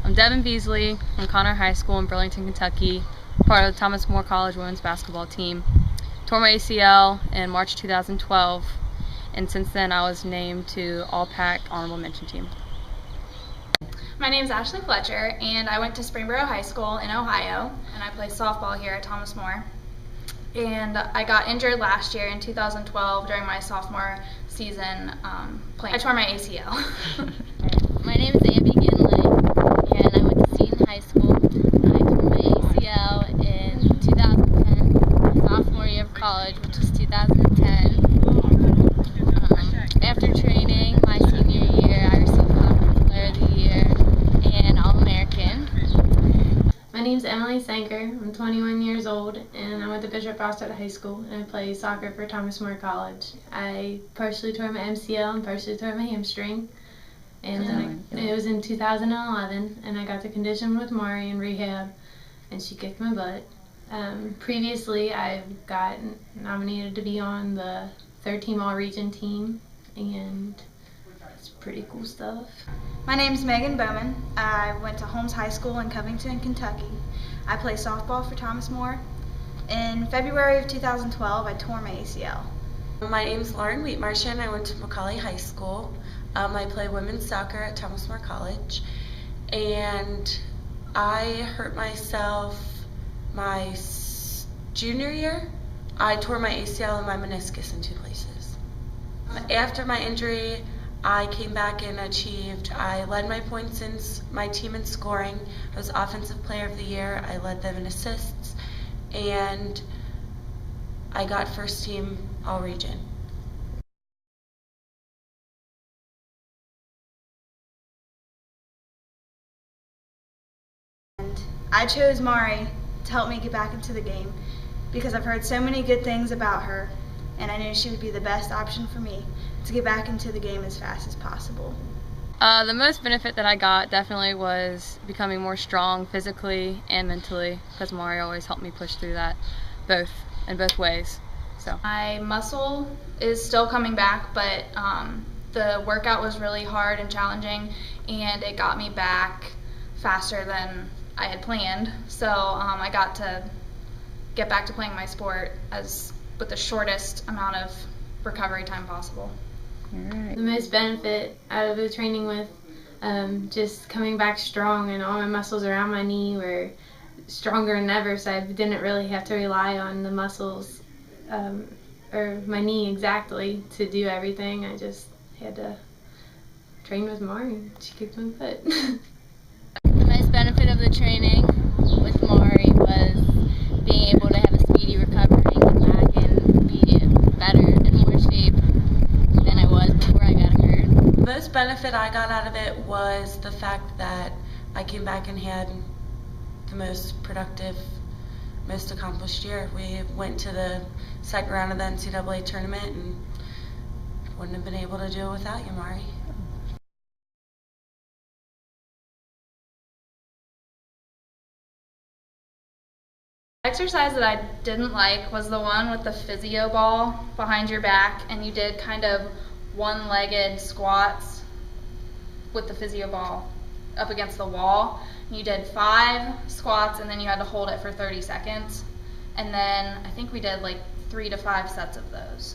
I'm Devin Beasley from Conner High School in Burlington, Kentucky, part of the Thomas More College women's basketball team. Tore my ACL in March 2012, and since then I was named to All-Pac Honorable Mention Team. My name is Ashley Fletcher, and I went to Springboro High School in Ohio, and I play softball here at Thomas More. And I got injured last year in 2012 during my sophomore season playing. I tore my ACL. My name is Abby Ginley, and I went to Seton High School. I tore my ACL in 2010, my sophomore year of college, which was 2010. After training my senior year, I received Conference Player of the Year and All-American. My name is Emily Sanker. I'm 21 years old, and I went to Bishop Brossard High School, and I play soccer for Thomas More College. I partially tore my MCL and partially tore my hamstring, and it was in 2011, and I got the condition with Mari in rehab, and she kicked my butt. Previously, I've gotten nominated to be on the third-team All-Region team, and it's pretty cool stuff. My name is Megan Bowman. I went to Holmes High School in Covington, Kentucky. I play softball for Thomas More. In February of 2012, I tore my ACL. My name is Lauren Wheatmarsh. I went to Macaulay High School. I play women's soccer at Thomas More College. And I hurt myself my junior year. I tore my ACL and my meniscus in 2 places. After my injury, I came back and I led my points in my team in scoring. I was Offensive Player of the Year. I led them in assists, and I got first team All-Region. And I chose Mari to help me get back into the game because I've heard so many good things about her, and I knew she would be the best option for me to get back into the game as fast as possible. The most benefit that I got definitely was becoming more strong physically and mentally, because Mari always helped me push through that in both ways. So My muscle is still coming back, but the workout was really hard and challenging, and it got me back faster than I had planned. So I got to get back to playing my sport with the shortest amount of recovery time possible. The most benefit out of the training with just coming back strong, and all my muscles around my knee were stronger than ever, so I didn't really have to rely on the muscles or my knee exactly to do everything. I just had to train with Mari. She kicked my butt. The most benefit of the training with Mari was being able to have a speedy recovery and get back and be better and more shape than I was before I got hurt. The most benefit I got out of it was the fact that I came back and had the most productive, most accomplished year. We went to the second round of the NCAA tournament and wouldn't have been able to do it without you, Mari. The exercise that I didn't like was the one with the physio ball behind your back, and you did kind of one-legged squats with the physio ball up against the wall. You did 5 squats, and then you had to hold it for 30 seconds. And then I think we did like 3 to 5 sets of those.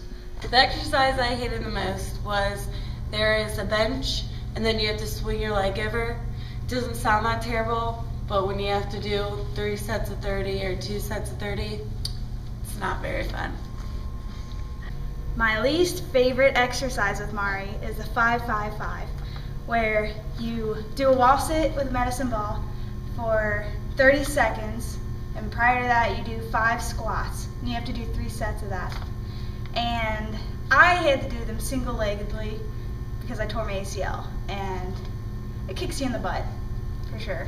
The exercise I hated the most was there is a bench, and then you have to swing your leg over. It doesn't sound that terrible, but when you have to do 3 sets of 30 or 2 sets of 30, it's not very fun. My least favorite exercise with Mari is the 5-5-5, where you do a wall sit with a medicine ball for 30 seconds, and prior to that you do 5 squats, and you have to do 3 sets of that. And I had to do them single-leggedly because I tore my ACL, and it kicks you in the butt, for sure.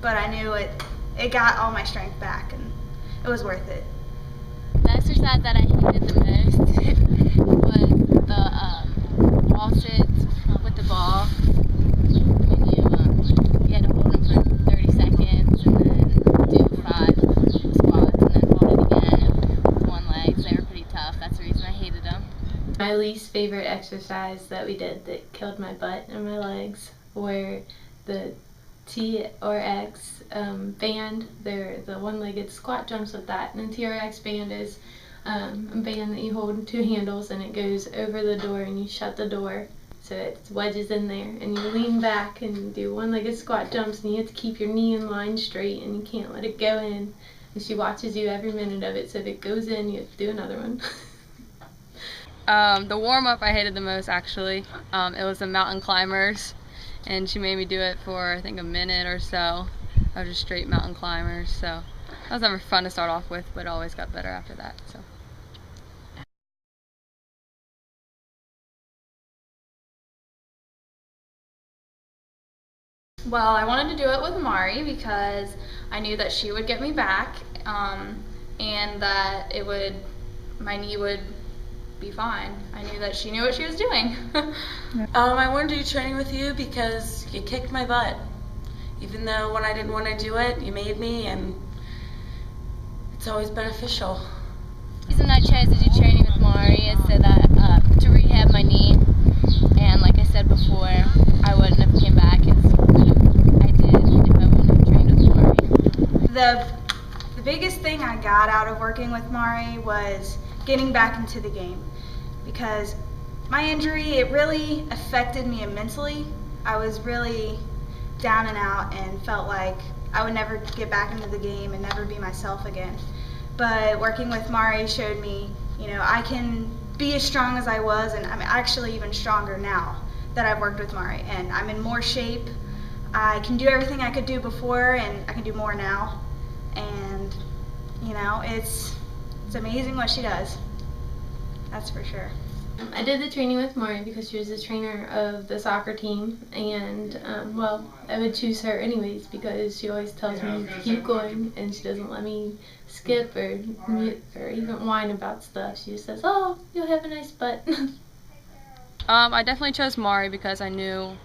But I knew it got all my strength back, and it was worth it. The exercise that I hated the most was the wall sits with the ball. You had to hold them for 30 seconds and then do 5 squats and then hold it again with one leg. They were pretty tough. That's the reason I hated them. My least favorite exercise that we did that killed my butt and my legs were the TRX band. They're the one-legged squat jumps with that. And the TRX band is a band that you hold two handles and it goes over the door and you shut the door so it wedges in there. And you lean back and do one-legged squat jumps and you have to keep your knee in line straight and you can't let it go in. And she watches you every minute of it, so if it goes in, you have to do another one. The warm-up I hated the most, actually. It was the mountain climbers, and she made me do it for, I think, a minute or so of just straight mountain climbers. So that was never fun to start off with, but it always got better after that. So. Well, I wanted to do it with Mari because I knew that she would get me back, and that my knee would be fine. I knew that she knew what she was doing. I wanted to do training with you because you kicked my butt. Even though when I didn't want to do it, you made me, and it's always beneficial. The reason I chose to do training with Mari is so that to rehab my knee, and like I said before, I wouldn't have came back as I did if I wouldn't have trained with Mari. The biggest thing I got out of working with Mari was getting back into the game, because my injury, it really affected me mentally. I was really down and out and felt like I would never get back into the game and never be myself again. But working with Mari showed me, I can be as strong as I was, and I'm actually even stronger now that I've worked with Mari, and I'm in more shape. I can do everything I could do before, and I can do more now. And it's amazing what she does. That's for sure. I did the training with Mari because she was the trainer of the soccer team, and I would choose her anyways because she always tells me to keep going, and she doesn't let me skip or even whine about stuff. She just says, "Oh, you'll have a nice butt." I definitely chose Mari because I knew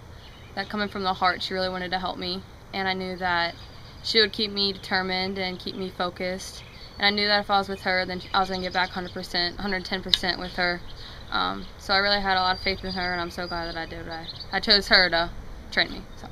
that coming from the heart, she really wanted to help me, and I knew that she would keep me determined and keep me focused. And I knew that if I was with her, then I was going to get back 100%, 110% with her. So I really had a lot of faith in her, and I'm so glad that I did. I chose her to train me. So.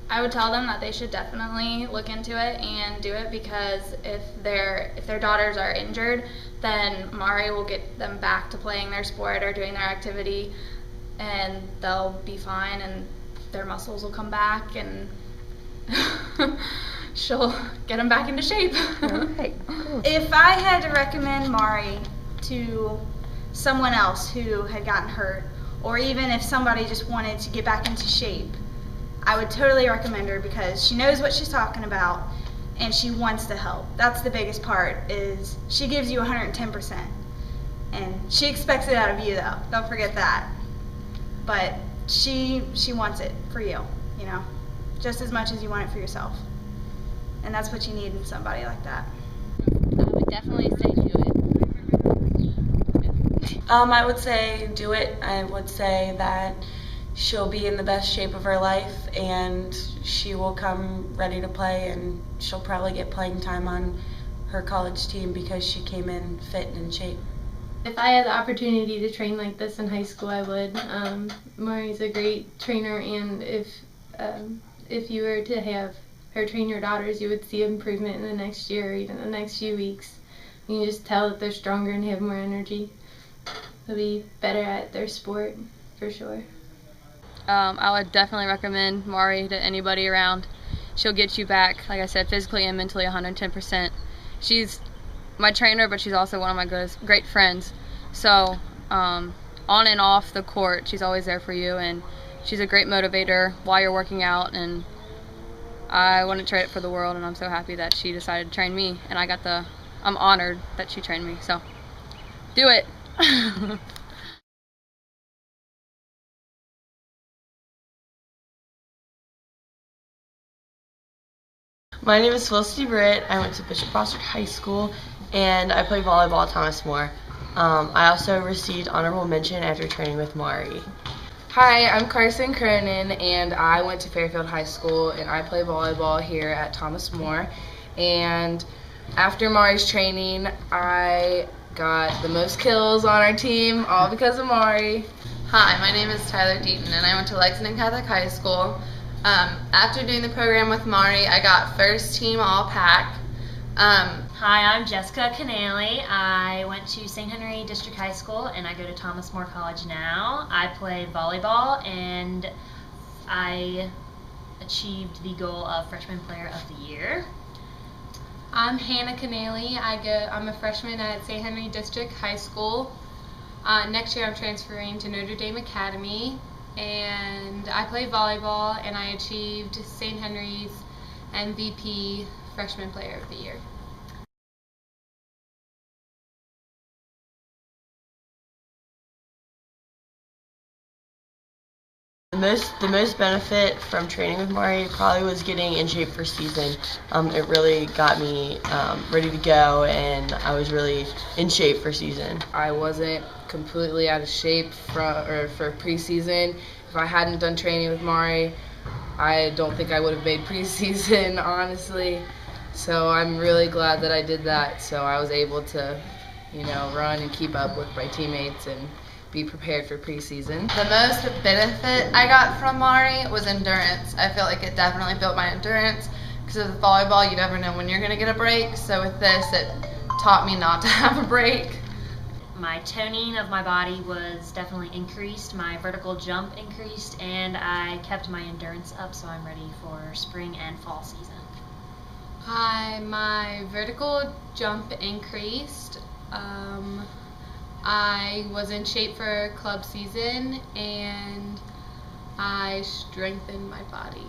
I would tell them that they should definitely look into it and do it, because if their daughters are injured, then Mari will get them back to playing their sport or doing their activity, and they'll be fine, and their muscles will come back, and she'll get them back into shape. Okay, cool. If I had to recommend Mari to someone else who had gotten hurt, or even if somebody just wanted to get back into shape, I would totally recommend her because she knows what she's talking about and she wants to help. That's the biggest part, is she gives you 110%. And she expects it out of you, though. Don't forget that. But she wants it for you, just as much as you want it for yourself. And that's what you need in somebody like that. I would definitely say do it. I would say do it. I would say that she'll be in the best shape of her life, and she will come ready to play, and she'll probably get playing time on her college team because she came in fit and in shape. If I had the opportunity to train like this in high school, I would. Mari's a great trainer, and if you were to have her train your daughters, you would see improvement in the next year or even the next few weeks. You can just tell that they're stronger and have more energy. They'll be better at their sport, for sure. I would definitely recommend Mari to anybody around. She'll get you back, like I said, physically and mentally 110%. She's my trainer, but she's also one of my great friends. So on and off the court, she's always there for you, and she's a great motivator while you're working out, and I wouldn't trade it for the world, and I'm so happy that she decided to train me, and I'm honored that she trained me, so do it. My name is Felicity Britt. I went to Bishop Foster High School, and I play volleyball at Thomas More. I also received honorable mention after training with Mari. Hi, I'm Carson Cronin, and I went to Fairfield High School, and I play volleyball here at Thomas More. And after Mari's training, I got the most kills on our team, all because of Mari. Hi, my name is Tyler Deaton, and I went to Lexington Catholic High School. After doing the program with Mari, I got first team All-Pac. Hi, I'm Jessica Canale. I went to St. Henry District High School, and I go to Thomas More College now. I play volleyball, and I achieved the goal of Freshman Player of the Year. I'm Hannah Canale. I'm a freshman at St. Henry District High School. Next year I'm transferring to Notre Dame Academy, and I play volleyball, and I achieved St. Henry's MVP Freshman Player of the Year. The most benefit from training with Mari probably was getting in shape for season. It really got me ready to go, and I was really in shape for season. I wasn't completely out of shape for preseason. If I hadn't done training with Mari, I don't think I would have made preseason, honestly. So I'm really glad that I did that, so I was able to, run and keep up with my teammates and be prepared for preseason. The most benefit I got from Mari was endurance. I feel like it definitely built my endurance, because with volleyball you never know when you're going to get a break, so with this it taught me not to have a break. My toning of my body was definitely increased, my vertical jump increased, and I kept my endurance up, so I'm ready for spring and fall season. Hi, my vertical jump increased. I was in shape for club season, and I strengthened my body.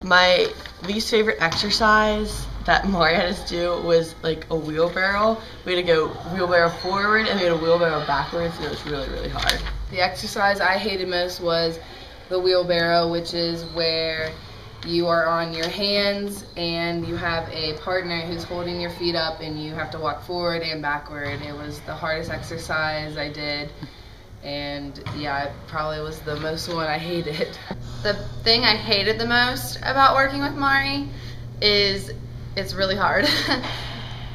My least favorite exercise that Mari had us do was like a wheelbarrow. We had to go wheelbarrow forward and we had a wheelbarrow backwards, and it was really, really hard. The exercise I hated most was the wheelbarrow, which is where you are on your hands and you have a partner who's holding your feet up and you have to walk forward and backward. It was the hardest exercise I did, and yeah, it probably was the most one I hated. The thing I hated the most about working with Mari is it's really hard.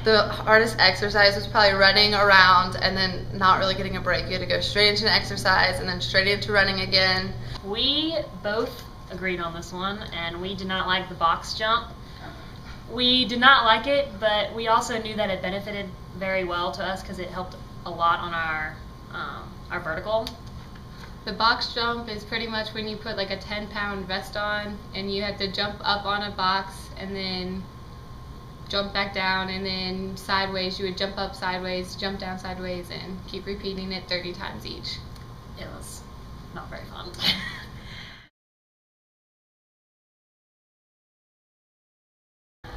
The hardest exercise was probably running around and then not really getting a break. You had to go straight into an exercise and then straight into running again. We both agreed on this one, and we did not like the box jump. We did not like it, but we also knew that it benefited very well to us because it helped a lot on our vertical. The box jump is pretty much when you put like a 10-pound vest on and you have to jump up on a box and then jump back down, and then sideways you would jump up sideways, jump down sideways, and keep repeating it 30 times each. It was not very fun.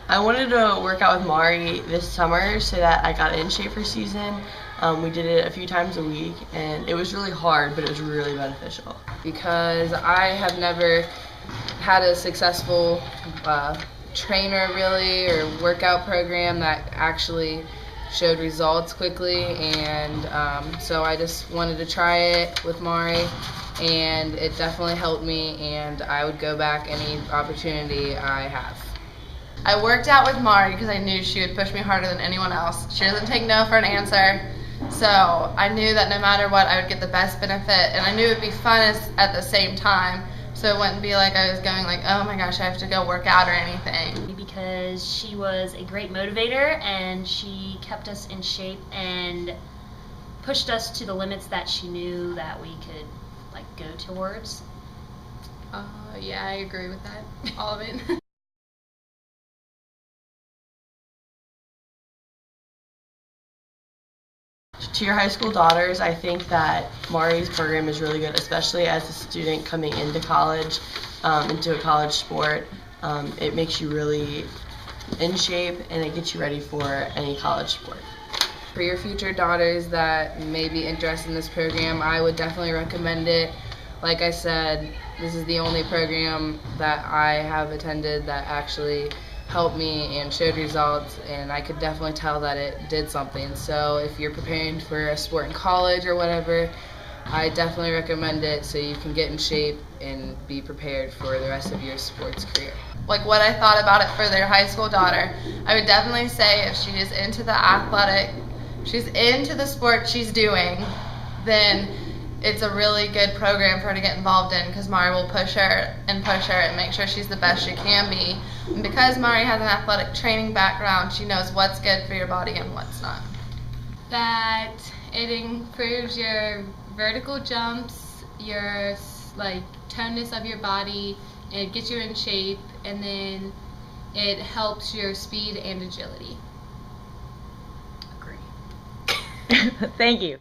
I wanted to work out with Mari this summer so that I got in shape for season. We did it a few times a week, and it was really hard, but it was really beneficial. Because I have never had a successful trainer really, or workout program that actually showed results quickly, and so I just wanted to try it with Mari, and it definitely helped me, and I would go back any opportunity I have. I worked out with Mari because I knew she would push me harder than anyone else. She doesn't take no for an answer, so I knew that no matter what I would get the best benefit, and I knew it would be fun at the same time, so it wouldn't be like I was going like, oh my gosh, I have to go work out or anything. Because she was a great motivator, and she kept us in shape and pushed us to the limits that she knew that we could go towards. Yeah, I agree with that, all of it. To your high school daughters, I think that Mari's program is really good, especially as a student coming into college, into a college sport. It makes you really in shape, and it gets you ready for any college sport. For your future daughters that may be interested in this program, I would definitely recommend it. Like I said, this is the only program that I have attended that actually helped me and showed results, and I could definitely tell that it did something. So if you're preparing for a sport in college or whatever, I definitely recommend it so you can get in shape and be prepared for the rest of your sports career. Like what I thought about it for their high school daughter, I would definitely say if she is into the she's into the sport she's doing, then it's a really good program for her to get involved in, because Mari will push her and make sure she's the best she can be. And because Mari has an athletic training background, she knows what's good for your body and what's not. That it improves your vertical jumps, your toneness of your body, it gets you in shape, and then it helps your speed and agility. Thank you.